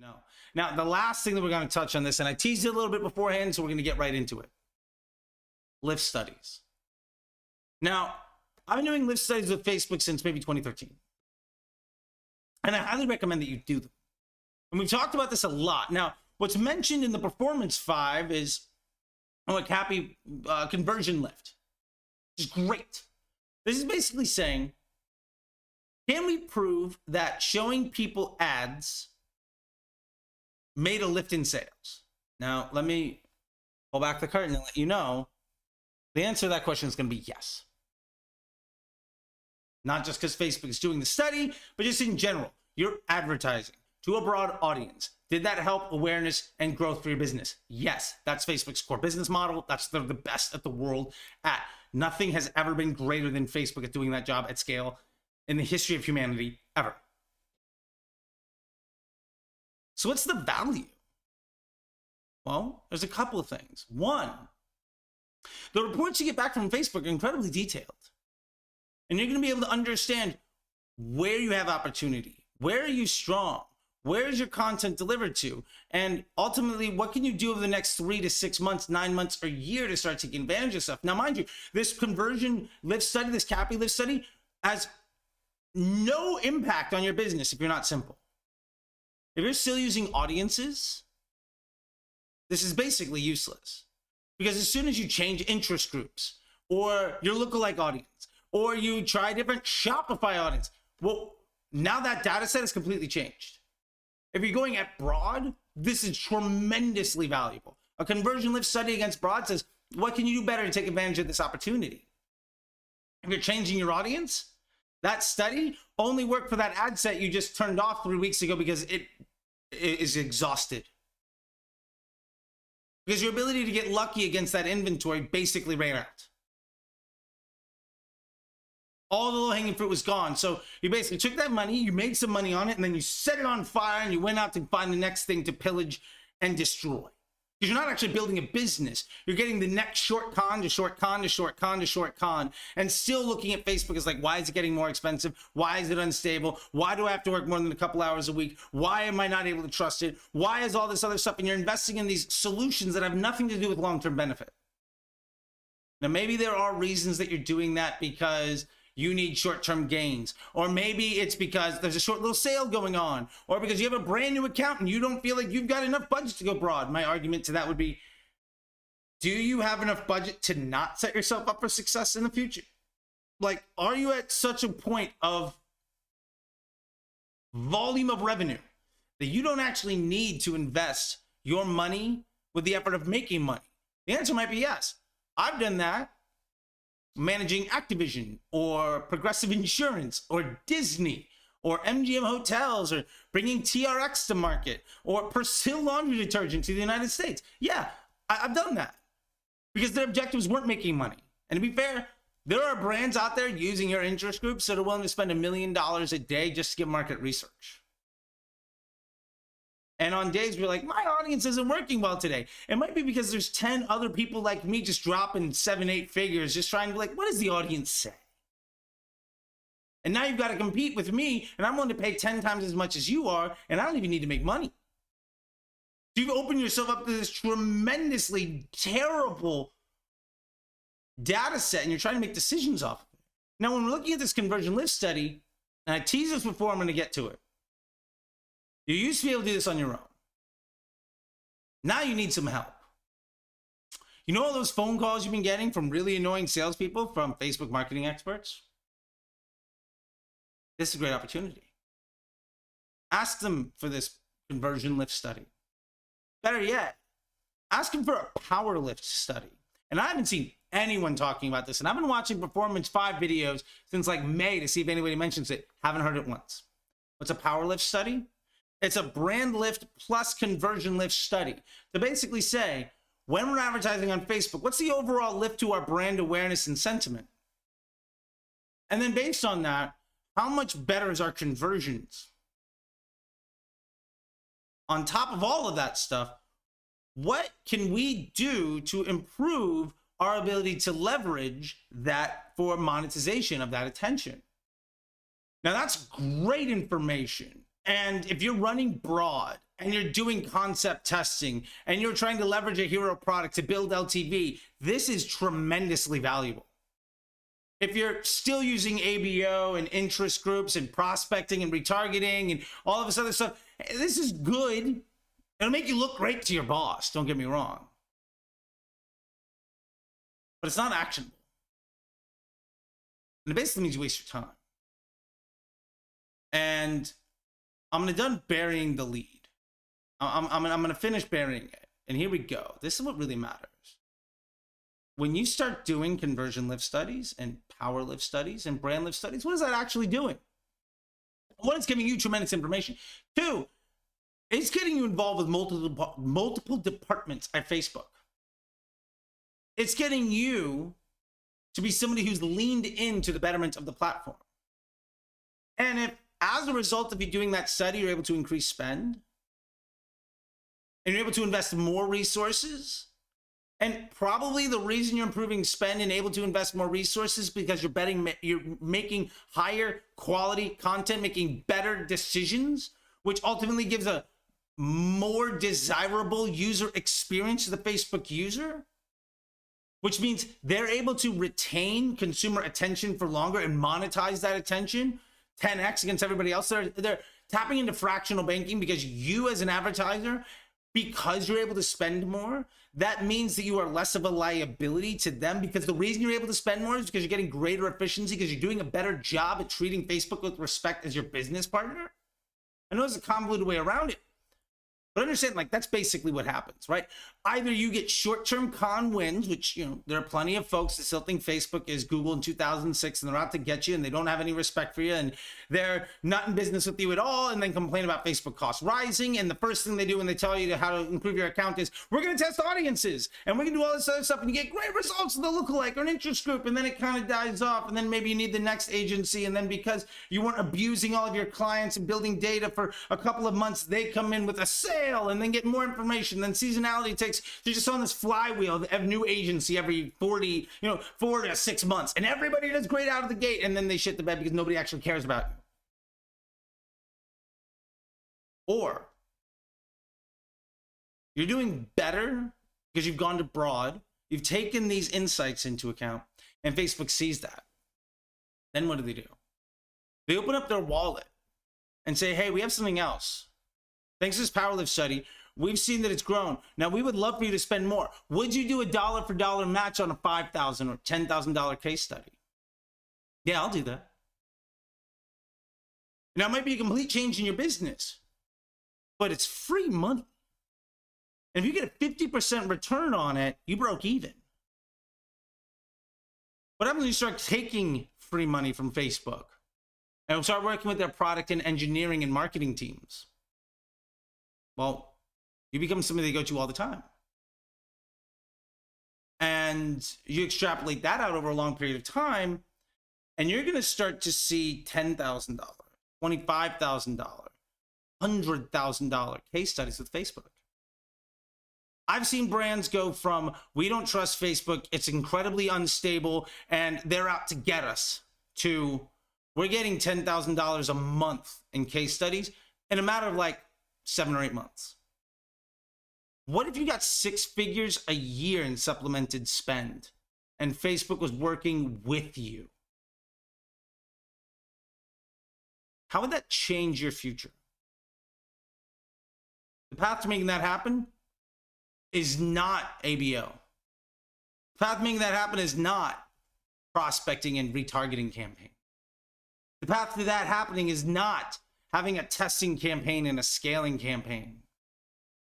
No. Now, the last thing that we're going to touch on this, and I teased it a little bit beforehand, so we're going to get right into it. Lift studies. Now, I've been doing lift studies with Facebook since maybe 2013. And I highly recommend that you do them. And we've talked about this a lot. Now, what's mentioned in the Performance 5 is a CAPI conversion lift. Which is great. This is basically saying, can we prove that showing people ads made a lift in sales? Now, let me pull back the curtain and let you know the answer to that question is going to be yes. Not just because Facebook is doing the study, but just in general, you're advertising to a broad audience. Did that help awareness and growth for your business? Yes, that's Facebook's core business model. They're the best at the world at. Nothing has ever been greater than Facebook at doing that job at scale in the history of humanity ever. So what's the value? Well, there's a couple of things. One, the reports you get back from Facebook are incredibly detailed. And you're going to be able to understand where you have opportunity, where are you strong, where is your content delivered to, and ultimately, what can you do over the next 3 to 6 months, 9 months, or a year to start taking advantage of stuff? Now, mind you, this conversion lift study, this CAPI lift study, has no impact on your business if you're not simple. If you're still using audiences, this is basically useless. Because as soon as you change interest groups, or your lookalike audience, or you try different Shopify audience, well, now that data set is completely changed. If you're going at broad, this is tremendously valuable. A conversion lift study against broad says, what can you do better to take advantage of this opportunity? If you're changing your audience, that study only worked for that ad set you just turned off 3 weeks ago because it is exhausted. Because your ability to get lucky against that inventory basically ran out. All the low-hanging fruit was gone. So you basically took that money, you made some money on it, and then you set it on fire and you went out to find the next thing to pillage and destroy. Because you're not actually building a business. You're getting the next short con to short con to short con to short con, and still looking at Facebook as like, why is it getting more expensive? Why is it unstable? Why do I have to work more than a couple hours a week? Why am I not able to trust it? Why is all this other stuff? And you're investing in these solutions that have nothing to do with long-term benefit. Now, maybe there are reasons that you're doing that because you need short-term gains, or maybe it's because there's a short little sale going on, or because you have a brand new account and you don't feel like you've got enough budget to go broad. My argument to that would be, do you have enough budget to not set yourself up for success in the future? Like, are you at such a point of volume of revenue that you don't actually need to invest your money with the effort of making money? The answer might be yes. I've done that. Managing Activision or Progressive Insurance or Disney or MGM Hotels or bringing TRX to market or Persil laundry detergent to the United States. Yeah, I've done that because their objectives weren't making money. And to be fair, there are brands out there using your interest groups that are willing to spend $1 million a day just to get market research. And on days we're like, my audience isn't working well today. It might be because there's 10 other people like me just dropping 7, 8 figures, just trying to be like, what does the audience say? And now you've got to compete with me, and I'm willing to pay 10 times as much as you are, and I don't even need to make money. So you've opened yourself up to this tremendously terrible data set, and you're trying to make decisions off of it. Now, when we're looking at this conversion lift study, and I teased this before, I'm going to get to it. You used to be able to do this on your own. Now you need some help. You know all those phone calls you've been getting from really annoying salespeople from Facebook marketing experts? This is a great opportunity. Ask them for this conversion lift study. Better yet, ask them for a power lift study. And I haven't seen anyone talking about this. And I've been watching Performance 5 videos since like May to see if anybody mentions it. Haven't heard it once. What's a power lift study? It's a brand lift plus conversion lift study to basically say, when we're advertising on Facebook, what's the overall lift to our brand awareness and sentiment? And then based on that, how much better is our conversions? On top of all of that stuff, what can we do to improve our ability to leverage that for monetization of that attention? Now, that's great information. And if you're running broad, and you're doing concept testing, and you're trying to leverage a hero product to build LTV, this is tremendously valuable. If you're still using ABO and interest groups and prospecting and retargeting and all of this other stuff, this is good. It'll make you look great to your boss, don't get me wrong. But it's not actionable. And it basically means you waste your time. And I'm done burying the lead. I'm going to finish burying it. And here we go. This is what really matters. When you start doing conversion lift studies and power lift studies and brand lift studies, what is that actually doing? One, it's giving you tremendous information. Two, it's getting you involved with multiple departments at Facebook. It's getting you to be somebody who's leaned into the betterment of the platform. And if, as a result of you doing that study, you're able to increase spend, and you're able to invest more resources, and probably the reason you're improving spend and able to invest more resources because you're making higher quality content, making better decisions, which ultimately gives a more desirable user experience to the Facebook user, which means they're able to retain consumer attention for longer and monetize that attention 10x against everybody else. They're tapping into fractional banking because you as an advertiser, because you're able to spend more, that means that you are less of a liability to them, because the reason you're able to spend more is because you're getting greater efficiency, because you're doing a better job at treating Facebook with respect as your business partner. I know there's a convoluted way around it, but understand, like, that's basically what happens, right? Either you get short-term con wins, which, you know, there are plenty of folks that still think Facebook is Google in 2006 and they're out to get you and they don't have any respect for you and they're not in business with you at all, and then complain about Facebook costs rising. And the first thing they do when they tell you how to improve your account is, we're going to test audiences and we're going to do all this other stuff, and you get great results with the lookalike or an interest group, and then it kind of dies off, and then maybe you need the next agency, and then because you weren't abusing all of your clients and building data for a couple of months, they come in with a sale and then get more information. Then seasonality takes, they're just on this flywheel of new agency every 4 to 6 months, and everybody does great out of the gate, and then they shit the bed because nobody actually cares about you. Or you're doing better because you've gone to broad, you've taken these insights into account, and Facebook sees that. Then what do? They open up their wallet and say, hey, we have something else. Thanks to this power lift study, we've seen that it's grown. Now, we would love for you to spend more. Would you do a dollar for dollar match on a $5,000 or $10,000 case study? Yeah, I'll do that. Now, it might be a complete change in your business, but it's free money. And if you get a 50% return on it, you broke even. What happens when you start taking free money from Facebook and start working with their product and engineering and marketing teams? Well, you become somebody they go to all the time. And you extrapolate that out over a long period of time, and you're going to start to see $10,000, $25,000, $100,000 case studies with Facebook. I've seen brands go from, we don't trust Facebook, it's incredibly unstable, and they're out to get us, to, we're getting $10,000 a month in case studies in a matter of like 7 or 8 months. What if you got 6 figures a year in supplemented spend and Facebook was working with you? How would that change your future? The path to making that happen is not ABO. The path to making that happen is not prospecting and retargeting campaign. The path to that happening is not having a testing campaign and a scaling campaign.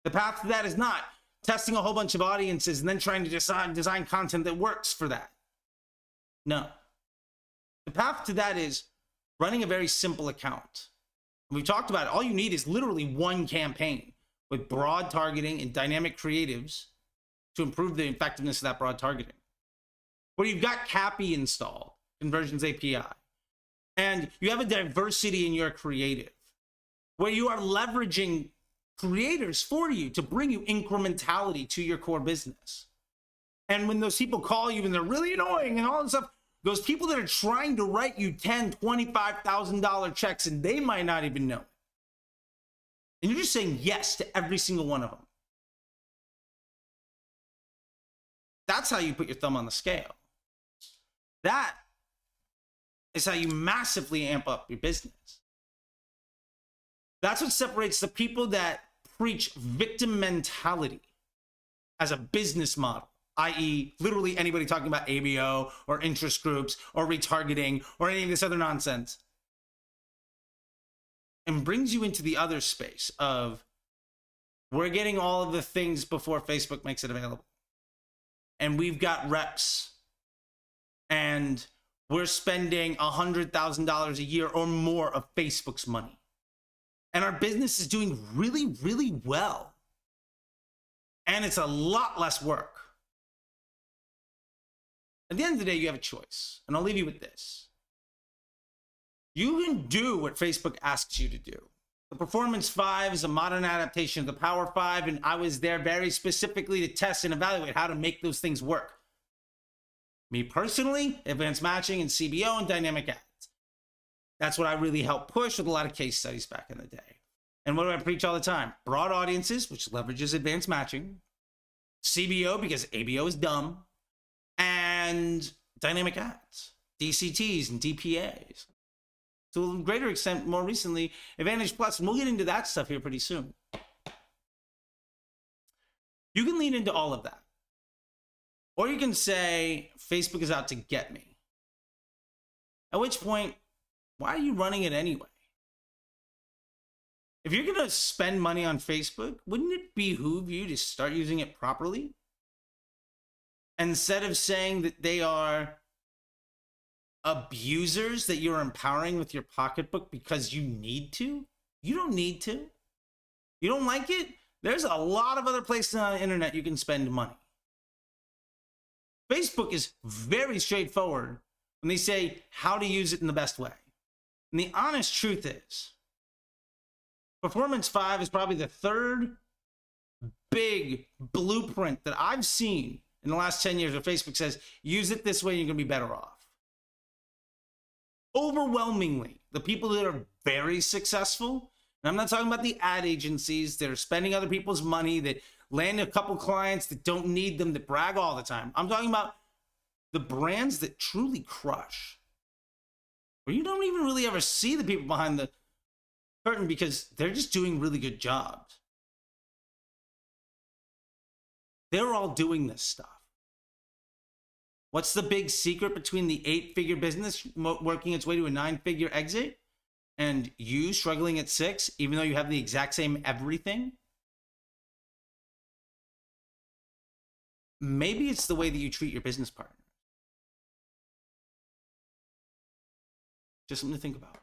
The path to that is not testing a whole bunch of audiences and then trying to design content that works for that. No. The path to that is running a very simple account. We've talked about it. All you need is literally one campaign with broad targeting and dynamic creatives to improve the effectiveness of that broad targeting. Where you've got CAPI installed, Conversions API, and you have a diversity in your creative, where you are leveraging creators for you to bring you incrementality to your core business. And when those people call you and they're really annoying and all this stuff, those people that are trying to write you $10,000, $25,000 checks, and they might not even know it. And you're just saying yes to every single one of them. That's how you put your thumb on the scale. That is how you massively amp up your business. That's what separates the people that preach victim mentality as a business model, i.e. literally anybody talking about ABO or interest groups or retargeting or any of this other nonsense, and brings you into the other space of we're getting all of the things before Facebook makes it available. And we've got reps and we're spending $100,000 a year or more of Facebook's money. And our business is doing really, really well. And it's a lot less work. At the end of the day, you have a choice. And I'll leave you with this. You can do what Facebook asks you to do. The Performance 5 is a modern adaptation of the Power 5, and I was there very specifically to test and evaluate how to make those things work. Me personally, advanced matching and CBO and dynamic ads. That's what I really helped push with a lot of case studies back in the day. And what do I preach all the time? Broad audiences, which leverages advanced matching. CBO, because ABO is dumb. And dynamic ads, DCTs and DPAs. To a greater extent, more recently, Advantage Plus, and we'll get into that stuff here pretty soon. You can lean into all of that. Or you can say, Facebook is out to get me. At which point, why are you running it anyway? If you're going to spend money on Facebook, wouldn't it behoove you to start using it properly? Instead of saying that they are abusers that you're empowering with your pocketbook because you need to. You don't need to. You don't like it? There's a lot of other places on the internet you can spend money. Facebook is very straightforward when they say how to use it in the best way. And the honest truth is, Performance 5 is probably the third big blueprint that I've seen in the last 10 years where Facebook says, use it this way, you're going to be better off. Overwhelmingly, the people that are very successful, and I'm not talking about the ad agencies that are spending other people's money, that land a couple clients that don't need them, that brag all the time. I'm talking about the brands that truly crush, where you don't even really ever see the people behind the curtain because they're just doing really good jobs. They're all doing this stuff. What's the big secret between the 8-figure business working its way to a 9-figure exit and you struggling at 6, even though you have the exact same everything? Maybe it's the way that you treat your business partner. Just something to think about.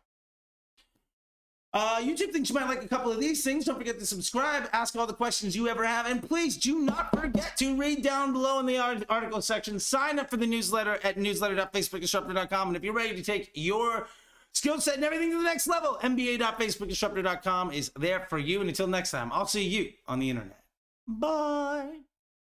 YouTube thinks you might like a couple of these things. Don't forget to subscribe, ask all the questions you ever have, and please do not forget to read down below in the article section. Sign up for the newsletter at newsletter.facebookdisruptor.com. And if you're ready to take your skill set and everything to the next level, mba.facebookdisruptor.com is there for you. And until next time, I'll see you on the internet. Bye.